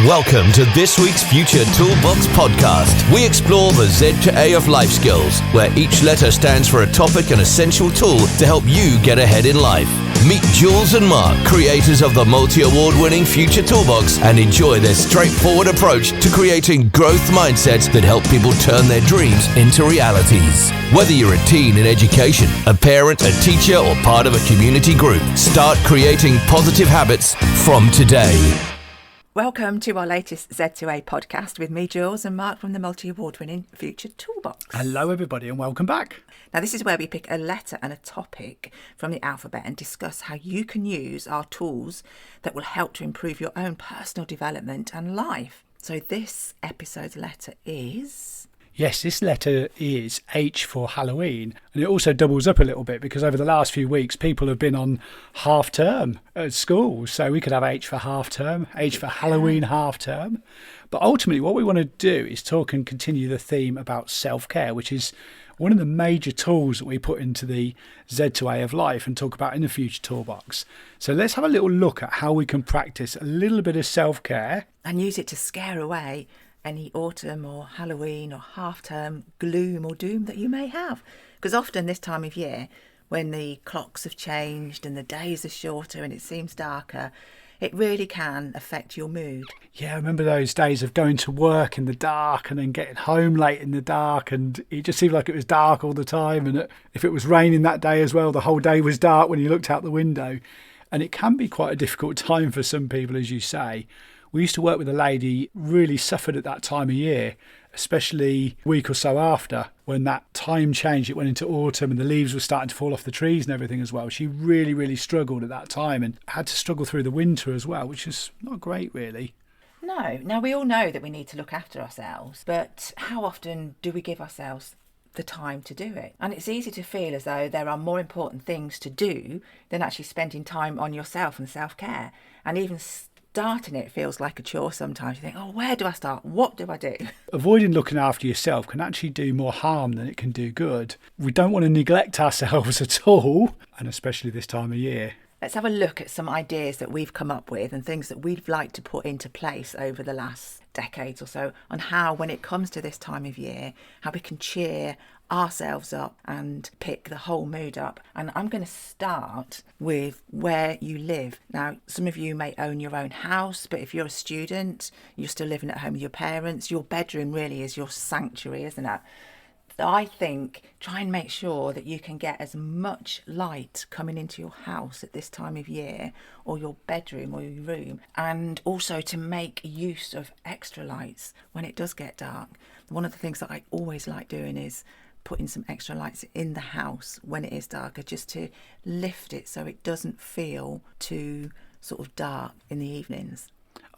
Welcome to this week's Future Toolbox podcast. We explore the Z to A of life skills, where each letter stands for a topic and essential tool to help you get ahead in life. Meet Jules and Mark, creators of the multi-award-winning Future Toolbox, and enjoy their straightforward approach to creating growth mindsets that help people turn their dreams into realities. Whether you're a teen in education, a parent, a teacher, or part of a community group, start creating positive habits from today. Welcome to our latest Z2A podcast with me, Jules, and Mark from the multi-award-winning Future Toolbox. Hello, everybody, and welcome back. Now, this is where we pick a letter and a topic from the alphabet and discuss how you can use our tools that will help to improve your own personal development and life. So this episode's letter is... Yes, this letter is H for Halloween, and it also doubles up a little bit because over the last few weeks people have been on half term at school, so we could have H for half term, H for Halloween half term. But ultimately what we want to do is talk and continue the theme about self-care, which is one of the major tools that we put into the Z2A of life and talk about in the Future Toolbox. So let's have a little look at how we can practice a little bit of self-care and use it to scare away any autumn or Halloween or half-term gloom or doom that you may have. Because often this time of year, when the clocks have changed and the days are shorter and it seems darker, it really can affect your mood. Yeah, I remember those days of going to work in the dark and then getting home late in the dark, and it just seemed like it was dark all the time. And if it was raining that day as well, the whole day was dark when you looked out the window. And it can be quite a difficult time for some people, as you say. We used to work with a lady who really suffered at that time of year, especially a week or so after, when that time changed. It went into autumn and the leaves were starting to fall off the trees and everything as well. She really, really struggled at that time and had to struggle through the winter as well, which is not great, really. No. Now, we all know that we need to look after ourselves, but how often do we give ourselves the time to do it? And it's easy to feel as though there are more important things to do than actually spending time on yourself and self-care. And even starting it feels like a chore sometimes. You think, oh, where do I start? What do I do? Avoiding looking after yourself can actually do more harm than it can do good. We don't want to neglect ourselves at all, and especially this time of year. Let's have a look at some ideas that we've come up with and things that we'd like to put into place over the last decades or so on how, when it comes to this time of year, how we can cheer ourselves up and pick the whole mood up. And I'm going to start with where you live. Now, some of you may own your own house, but if you're a student, you're still living at home with your parents, your bedroom really is your sanctuary, isn't it? I think try and make sure that you can get as much light coming into your house at this time of year, or your bedroom or your room, and also to make use of extra lights when it does get dark. One of the things that I always like doing is putting some extra lights in the house when it is darker, just to lift it so it doesn't feel too sort of dark in the evenings.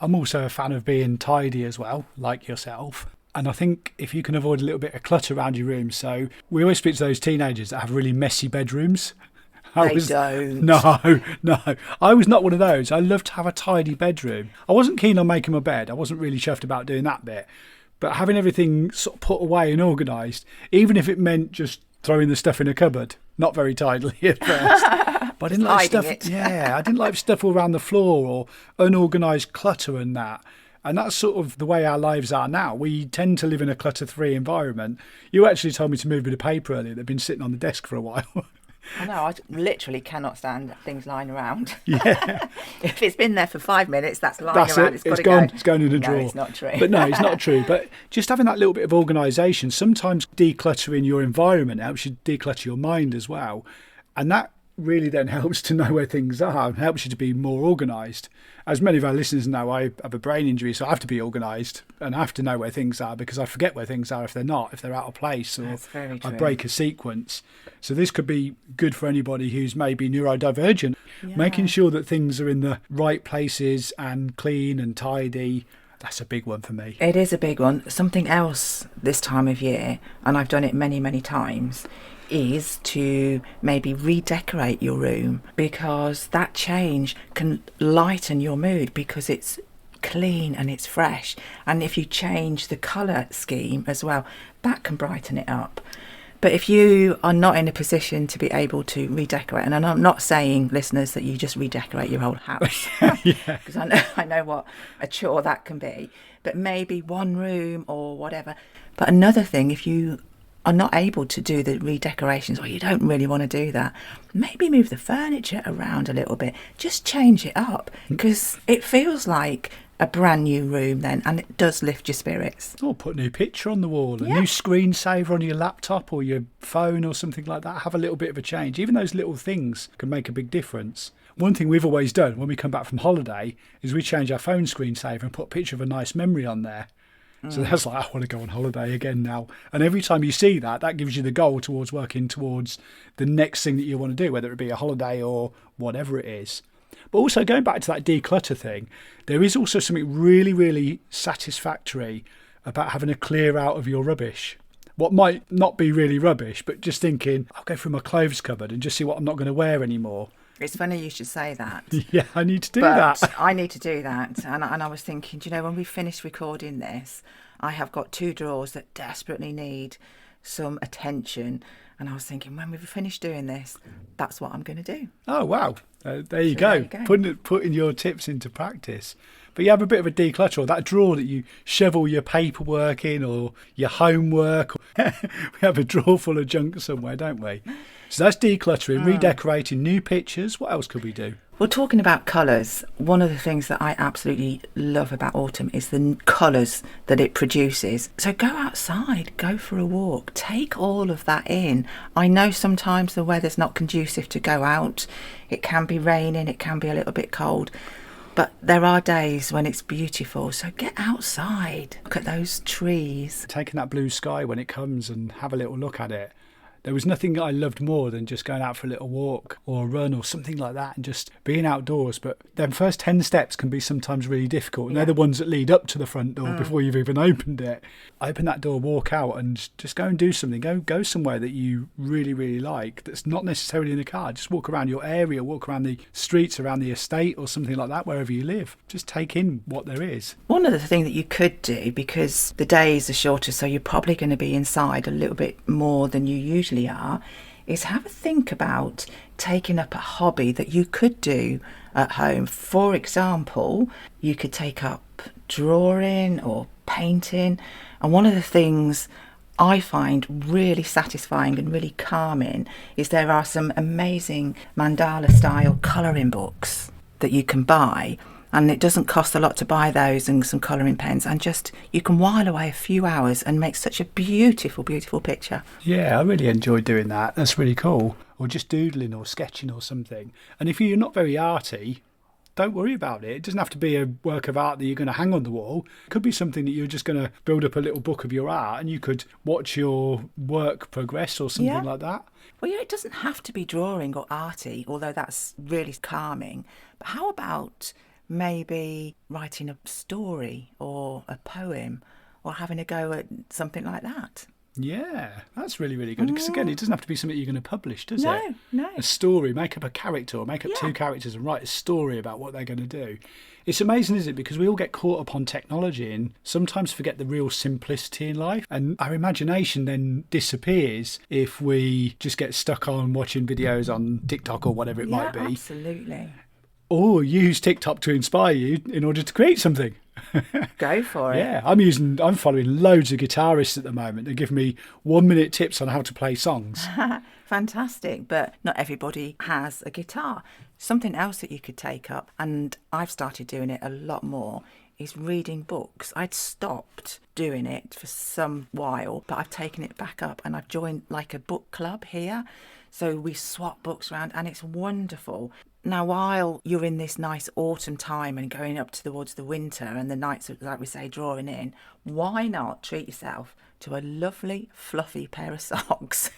I'm also a fan of being tidy as well, like yourself. And I think if you can avoid a little bit of clutter around your room. So we always speak to those teenagers that have really messy bedrooms. Don't. No. I was not one of those. I love to have a tidy bedroom. I wasn't keen on making my bed. I wasn't really chuffed about doing that bit. But having everything sort of put away and organised, even if it meant just throwing the stuff in a cupboard, not very tidily at first. But I didn't like stuff. I didn't like stuff all around the floor or unorganised clutter and that. And that's sort of the way our lives are now. We tend to live in a clutter-free environment. You actually told me to move a bit of paper earlier. They've been sitting on the desk for a while. I know, I literally cannot stand things lying around. Yeah. If it's been there for 5 minutes, that's lying around. It's gone. It's going in a drawer. No, it's not true. But no, it's not true. But just having that little bit of organisation, sometimes decluttering your environment helps you declutter your mind as well. And that really then helps to know where things are and helps you to be more organised. As many of our listeners know, I have a brain injury, so I have to be organised and I have to know where things are, because I forget where things are if they're not, if they're out of place, or I break a sequence. So this could be good for anybody who's maybe neurodivergent, making sure that things are in the right places and clean and tidy. That's a big one for me. It is a big one. Something else this time of year, and I've done it many, many times, is to maybe redecorate your room, because that change can lighten your mood because it's clean and it's fresh. And if you change the colour scheme as well, that can brighten it up. But if you are not in a position to be able to redecorate, and I'm not saying, listeners, that you just redecorate your whole house, because I know what a chore that can be, but maybe one room or whatever. But another thing, if you are not able to do the redecorations, or you don't really want to do that, maybe move the furniture around a little bit. Just change it up, because it feels like a brand new room then, and it does lift your spirits. Or put a new picture on the wall, a new screensaver on your laptop or your phone or something like that. Have a little bit of a change. Even those little things can make a big difference. One thing we've always done when we come back from holiday is we change our phone screensaver and put a picture of a nice memory on there. So that's like, I want to go on holiday again now. And every time you see that, that gives you the goal towards working towards the next thing that you want to do, whether it be a holiday or whatever it is. But also going back to that declutter thing, there is also something really, really satisfactory about having a clear out of your rubbish. What might not be really rubbish, but just thinking, I'll go through my clothes cupboard and just see what I'm not going to wear anymore. It's funny you should say that. Yeah, I need to do that. I need to do that. And I was thinking, do you know, when we finish recording this, I have got 2 drawers that desperately need some attention. And I was thinking, when we've finished doing this, that's what I'm going to do. Oh, wow. There you go. Putting your tips into practice. But you have a bit of a declutter, or that drawer that you shovel your paperwork in or your homework. We have a drawer full of junk somewhere, don't we? So that's decluttering, redecorating, new pictures. What else could we do? Well, talking about colours, one of the things that I absolutely love about autumn is the colours that it produces. So go outside, go for a walk, take all of that in. I know sometimes the weather's not conducive to go out. It can be raining, it can be a little bit cold. But there are days when it's beautiful, so get outside, look at those trees. Taking that blue sky when it comes and have a little look at it. There was nothing I loved more than just going out for a little walk or a run or something like that and just being outdoors. But them first 10 steps can be sometimes really difficult. And they're the ones that lead up to the front door before you've even opened it. Open that door, walk out and just go and do something. Go somewhere that you really, really like that's not necessarily in a car. Just walk around your area, walk around the streets, around the estate or something like that, wherever you live. Just take in what there is. One other thing that you could do, because the days are shorter, so you're probably going to be inside a little bit more than you usually are, is have a think about taking up a hobby that you could do at home. For example, you could take up drawing or painting, and one of the things I find really satisfying and really calming is there are some amazing mandala style colouring books that you can buy. And it doesn't cost a lot to buy those and some colouring pens, and just you can while away a few hours and make such a beautiful, beautiful picture. Yeah, I really enjoy doing that. That's really cool. Or just doodling or sketching or something. And if you're not very arty, don't worry about it. It doesn't have to be a work of art that you're going to hang on the wall. It could be something that you're just going to build up a little book of your art and you could watch your work progress or something like that. Well, yeah, it doesn't have to be drawing or arty, although that's really calming. But how about maybe writing a story or a poem or having a go at something like that? Yeah, that's really, really good. Because again, it doesn't have to be something you're going to publish, does it? No. A story, make up a character or make up 2 characters and write a story about what they're going to do. It's amazing, isn't it? Because we all get caught up on technology and sometimes forget the real simplicity in life. And our imagination then disappears if we just get stuck on watching videos on TikTok or whatever it might be. Absolutely. Or use TikTok to inspire you in order to create something. Go for it. Yeah, I'm following loads of guitarists at the moment. They give me 1-minute tips on how to play songs. Fantastic, but not everybody has a guitar. Something else that you could take up, and I've started doing it a lot more, is reading books. I'd stopped doing it for some while, but I've taken it back up and I've joined like a book club here. So we swap books around and it's wonderful. Now, while you're in this nice autumn time and going up towards the winter and the nights, like we say, drawing in, why not treat yourself to a lovely, fluffy pair of socks?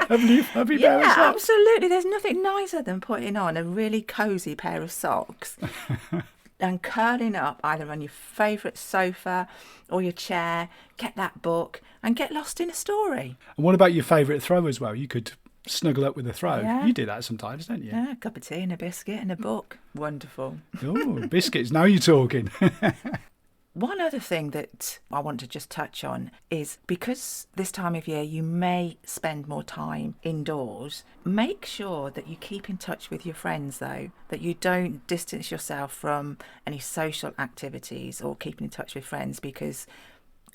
Lovely, fluffy pair of socks. Yeah, absolutely. There's nothing nicer than putting on a really cosy pair of socks and curling up either on your favourite sofa or your chair, get that book and get lost in a story. And what about your favourite throw as well? You could snuggle up with a throw. Yeah. You do that sometimes, don't you? Yeah, a cup of tea and a biscuit and a book. Wonderful. Oh, biscuits. Now you're talking. One other thing that I want to just touch on is, because this time of year you may spend more time indoors, make sure that you keep in touch with your friends though, that you don't distance yourself from any social activities or keeping in touch with friends, because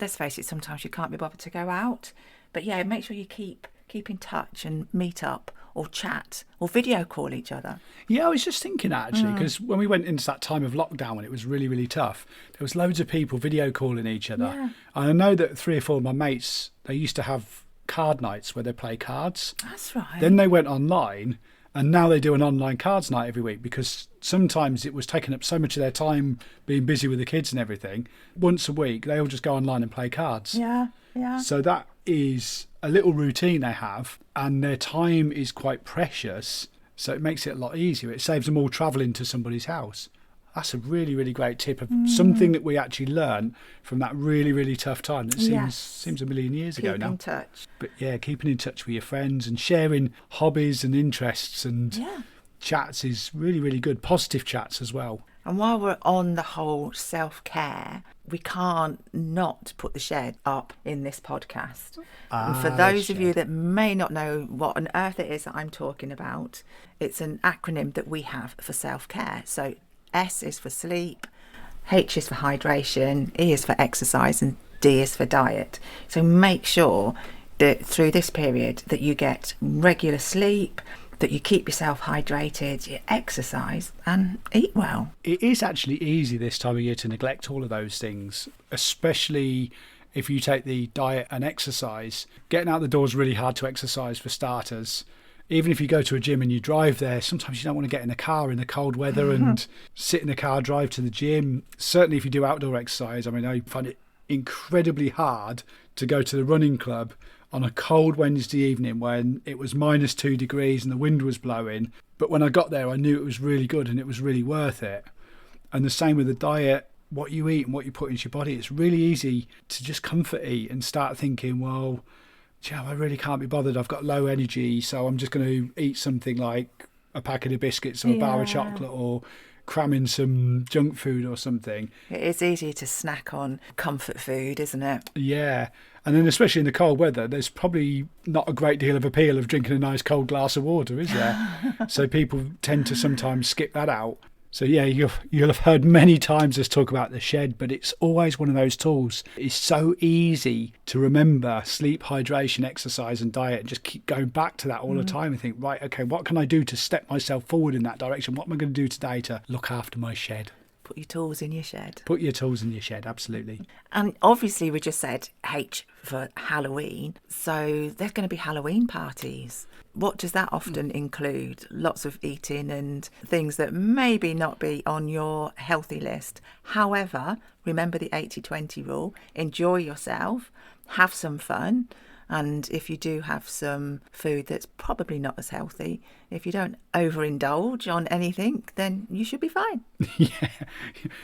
let's face it, sometimes you can't be bothered to go out. But yeah, make sure you keep in touch and meet up or chat or video call each other. Yeah, I was just thinking actually, because when we went into that time of lockdown when it was really, really tough, there was loads of people video calling each other. Yeah. And I know that 3 or 4 of my mates, they used to have card nights where they play cards. That's right. Then they went online, and now they do an online cards night every week, because sometimes it was taking up so much of their time being busy with the kids and everything. Once a week, they all just go online and play cards. Yeah, yeah. So that is a little routine they have, and their time is quite precious, so it makes it a lot easier. It saves them all travelling to somebody's house. That's a really, really great tip of something that we actually learned from that really, really tough time that seems a million years ago now. Keep in touch. But yeah, keeping in touch with your friends and sharing hobbies and interests and chats is really, really good. Positive chats as well. And while we're on the whole self-care, we can't not put the shed up in this podcast. And for those of you that may not know what on earth it is that I'm talking about, it's an acronym that we have for self-care. So S is for sleep, H is for hydration, E is for exercise, and D is for diet. So make sure that through this period that you get regular sleep, that you keep yourself hydrated, you exercise and eat well. It is actually easy this time of year to neglect all of those things, especially if you take the diet and exercise. Getting out the door is really hard to exercise for starters. Even if you go to a gym and you drive there, sometimes you don't want to get in a car in the cold weather and sit in the car, drive to the gym. Certainly if you do outdoor exercise, I mean, I find it incredibly hard to go to the running club on a cold Wednesday evening when it was -2 degrees and the wind was blowing. But when I got there, I knew it was really good and it was really worth it. And the same with the diet, what you eat and what you put into your body. It's really easy to just comfort eat and start thinking, well, I really can't be bothered. I've got low energy, so I'm just going to eat something like a packet of biscuits or a bar of chocolate, or cram in some junk food or something. It is easy to snack on comfort food, isn't it? Yeah. And then especially in the cold weather, there's probably not a great deal of appeal of drinking a nice cold glass of water, is there? So people tend to sometimes skip that out. So yeah, you'll have heard many times us talk about the shed, but it's always one of those tools. It's so easy to remember sleep, hydration, exercise and diet, and just keep going back to that all the time and think, right, okay, what can I do to step myself forward in that direction? What am I going to do today to look after my shed? Put your tools in your shed. Put your tools in your shed, absolutely. And obviously we just said H for Halloween, so there's going to be Halloween parties. What does that often include? Lots of eating and things that maybe not be on your healthy list. However, remember the 80-20 rule. Enjoy yourself, have some fun. And if you do have some food that's probably not as healthy, if you don't overindulge on anything, then you should be fine. Yeah.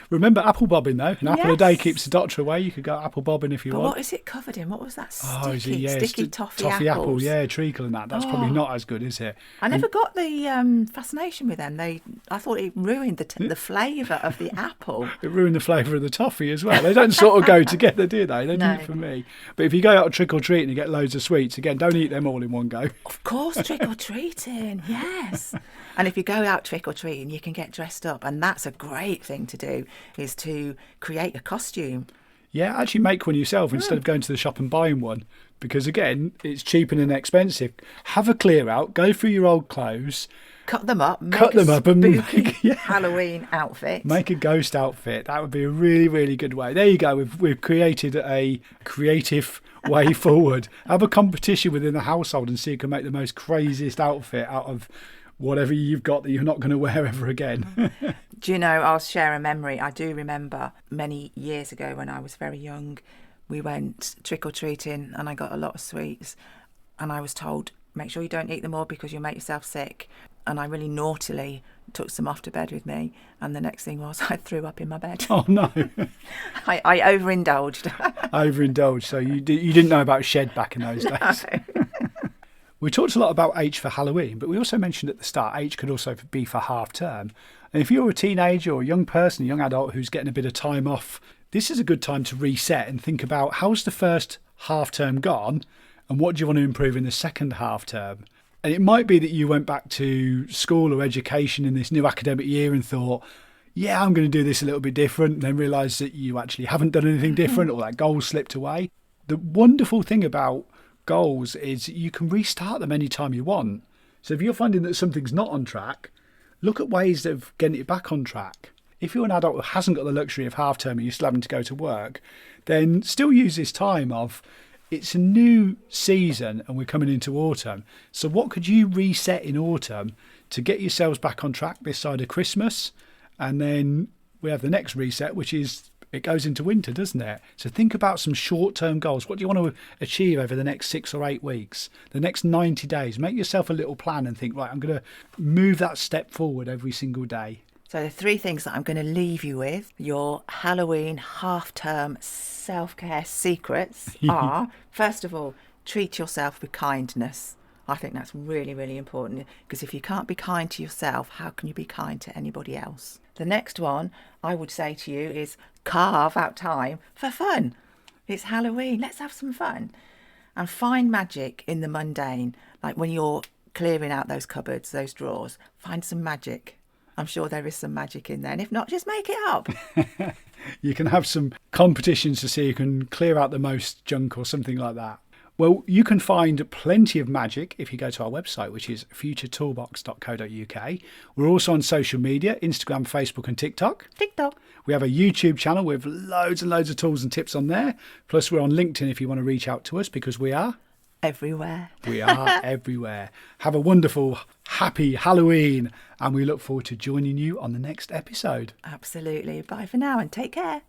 Remember apple bobbing, though. An apple a day keeps the doctor away. You could go apple bobbing if you want. What is it covered in? What was that sticky toffee apples? apples? Yeah, treacle and that. That's probably not as good, is it? I never got the fascination with them. I thought it ruined the flavour of the apple. It ruined the flavour of the toffee as well. They don't sort of go together, do they? They do for me. But if you go out trick-or-treating and get loads of sweets, again, don't eat them all in one go. Of course, trick-or-treating, yes. And if you go out trick-or-treating, you can get dressed up. And that's a great thing to do, is to create a costume. Yeah, actually make one yourself instead of going to the shop and buying one. Because, again, it's cheap and inexpensive. Have a clear out, go through your old clothes. Cut them up and make Halloween outfit. Make a ghost outfit. That would be a really, really good way. There you go. We've created a creative way forward. Have a competition within the household and see who can make the most craziest outfit out of whatever you've got that you're not going to wear ever again. Do you know, I'll share a memory. I do remember many years ago when I was very young, we went trick-or-treating and I got a lot of sweets and I was told, make sure you don't eat them all because you'll make yourself sick. And I really naughtily took some off to bed with me. And the next thing was I threw up in my bed. Oh, no. I overindulged. Overindulged. So you didn't know about shed back in those days. No. We talked a lot about H for Halloween, but we also mentioned at the start H could also be for half term. And if you're a teenager or a young person, a young adult who's getting a bit of time off this is a good time to reset and think about how's the first half term gone and what do you want to improve in the second half term. And it might be that you went back to school or education in this new academic year and thought, yeah, I'm going to do this a little bit different, and then realised that you actually haven't done anything different or that goal slipped away. The wonderful thing about goals is you can restart them anytime you want. So if you're finding that something's not on track, look at ways of getting it back on track. If you're an adult who hasn't got the luxury of half term and you're still having to go to work, then still use this time of, it's a new season and we're coming into autumn. So what could you reset in autumn to get yourselves back on track this side of Christmas? And then we have the next reset, which is it goes into winter, doesn't it? So think about some short-term goals. What do you want to achieve over the next 6 or 8 weeks, the next 90 days? Make yourself a little plan and think, right, I'm going to move that step forward every single day. So the 3 things that I'm going to leave you with, your Halloween half-term self-care secrets are, first of all, treat yourself with kindness. I think that's really, really important, because if you can't be kind to yourself, how can you be kind to anybody else? The next one I would say to you is carve out time for fun. It's Halloween. Let's have some fun. And find magic in the mundane. Like when you're clearing out those cupboards, those drawers, find some magic. I'm sure there is some magic in there. And if not, just make it up. You can have some competitions to see who can clear out the most junk or something like that. Well, you can find plenty of magic if you go to our website, which is futuretoolbox.co.uk. We're also on social media, Instagram, Facebook and TikTok. We have a YouTube channel with loads and loads of tools and tips on there. Plus, we're on LinkedIn if you want to reach out to us, because we are everywhere. We are everywhere. Have a wonderful, happy Halloween, and we look forward to joining you on the next episode. Absolutely. Bye for now and take care.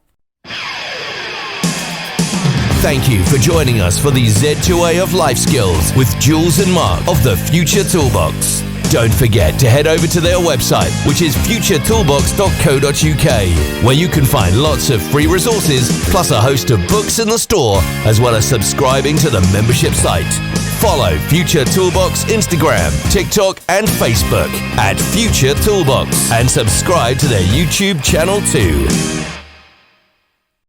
Thank you for joining us for the Z2A of Life Skills with Jules and Mark of the Future Toolbox. Don't forget to head over to their website, which is futuretoolbox.co.uk, where you can find lots of free resources, plus a host of books in the store, as well as subscribing to the membership site. Follow Future Toolbox Instagram, TikTok and Facebook at Future Toolbox, and subscribe to their YouTube channel too.